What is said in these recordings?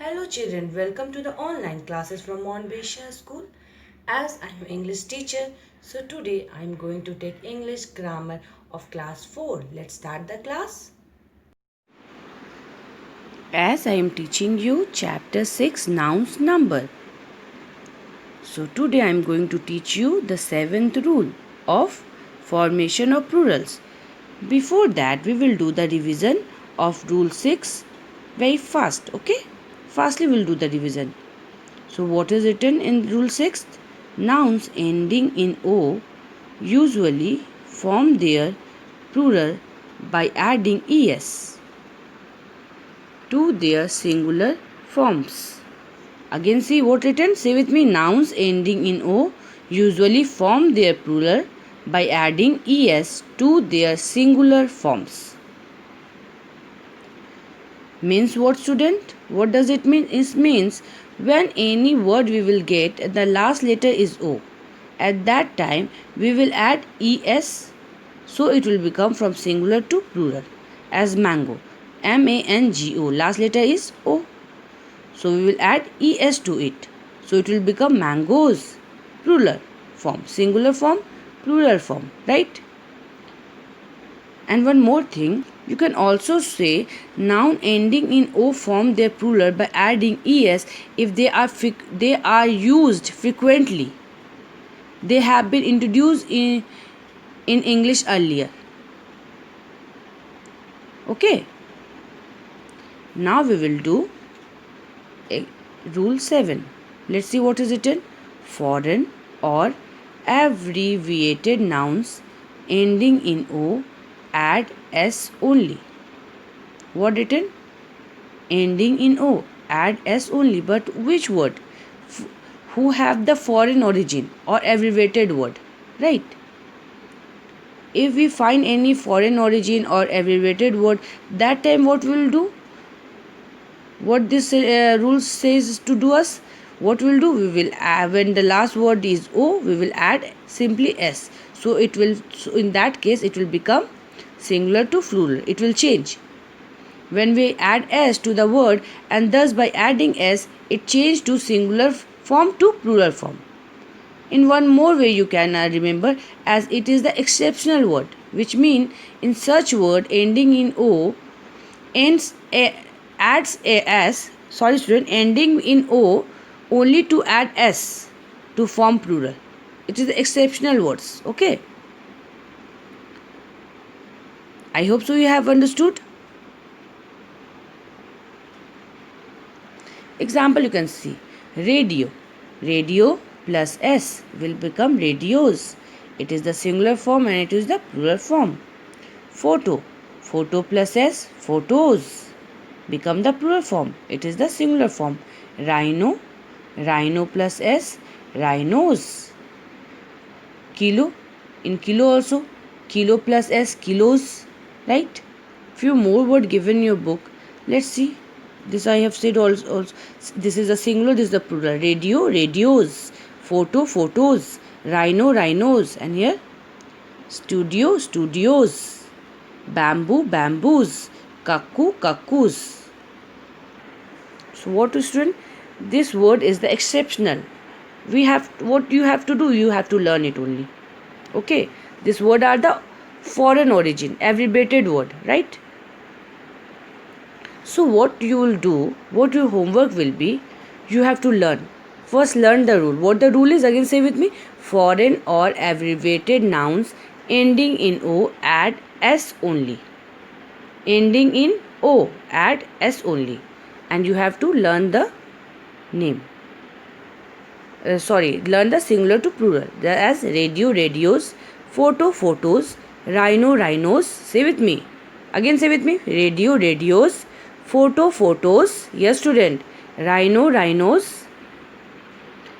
Hello children, welcome to the online classes from Monbesha School. As I am English teacher, so today I am going to take English grammar of class 4. Let's start the class. As I am teaching you chapter 6 nouns number. So today I am going to teach you the 7th rule of formation of plurals. Before that we will do the revision of rule 6 very fast, okay? Fastly we will do the revision. So what is written in rule 6? Nouns ending in O usually form their plural by adding es to their singular forms. Again see what written? Say with me. Nouns ending in O usually form their plural by adding es to their singular forms. Means what, student? What does it mean? It means when any word we will get, the last letter is O. At that time we will add es, so it will become from singular to plural. As mango, mango, last letter is O. So we will add es to it. So it will become mangoes. Plural form. Singular form, plural form. Right? And one more thing. You can also say noun ending in O form their plural by adding es if they are used frequently. They have been introduced in English earlier. Okay. Now we will do rule 7. Let's see what is written. Foreign or abbreviated nouns ending in O add S only. What written? Ending in O add S only. But which word? Who have the foreign origin or abbreviated word? Right? If we find any foreign origin or abbreviated word, that time what we will do? What this rule says to do us? What we will do? We will add, when the last word is O, we will add simply S. So it will. So in that case, it will become singular to plural. It will change. When we add S to the word, and thus by adding S, it changed to singular form to plural form. In one more way you can remember, as it is the exceptional word, which means in such word ending in O adds a s, sorry student, ending in O only to add s to form plural. It is the exceptional words. Okay, I hope so you have understood. Example you can see. Radio plus s will become radios. It is the singular form and it is the plural form. Photo plus s, photos, become the plural form. It is the singular form. Rhino plus s, rhinos. Kilo, in kilo also, kilo plus s, kilos. Right? Few more words given in your book. Let's see. This I have said also. This is a singular, this is the plural. Radio, radios. Photo, photos. Rhino, rhinos. And here, studio, studios. Bamboo, bamboos. Kakku, kakkus. So what to student? This word is the exceptional. What you have to do? You have to learn it only. Okay. This word are the foreign origin, abbreviated word, right? So what you will do, what your homework will be, you have to learn. First learn the rule. What the rule is, again say with me. Foreign or abbreviated nouns ending in O add S only. Ending in O add S only. And you have to learn the name. Learn the singular to plural. As radio, radios, photo, photos, rhino, rhinos. Say with me. Again say with me. Radio, radios, photo, photos. Yes, student. Rhino, rhinos.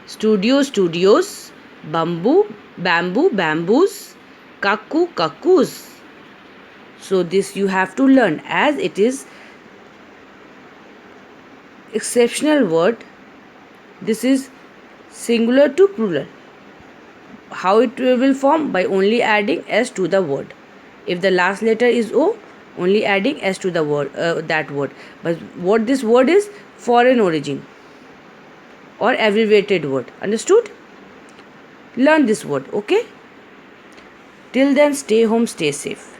Studio, studios. Bamboo, bamboos. Kakku, kakkus. So this you have to learn, as it is exceptional word. This is singular to plural. How it will form? By only adding s to the word. If the last letter is O, only adding s to the word, that word. But what this word is? foreign origin or abbreviated word. Understood? Learn this word, okay? Till then, stay home, stay safe.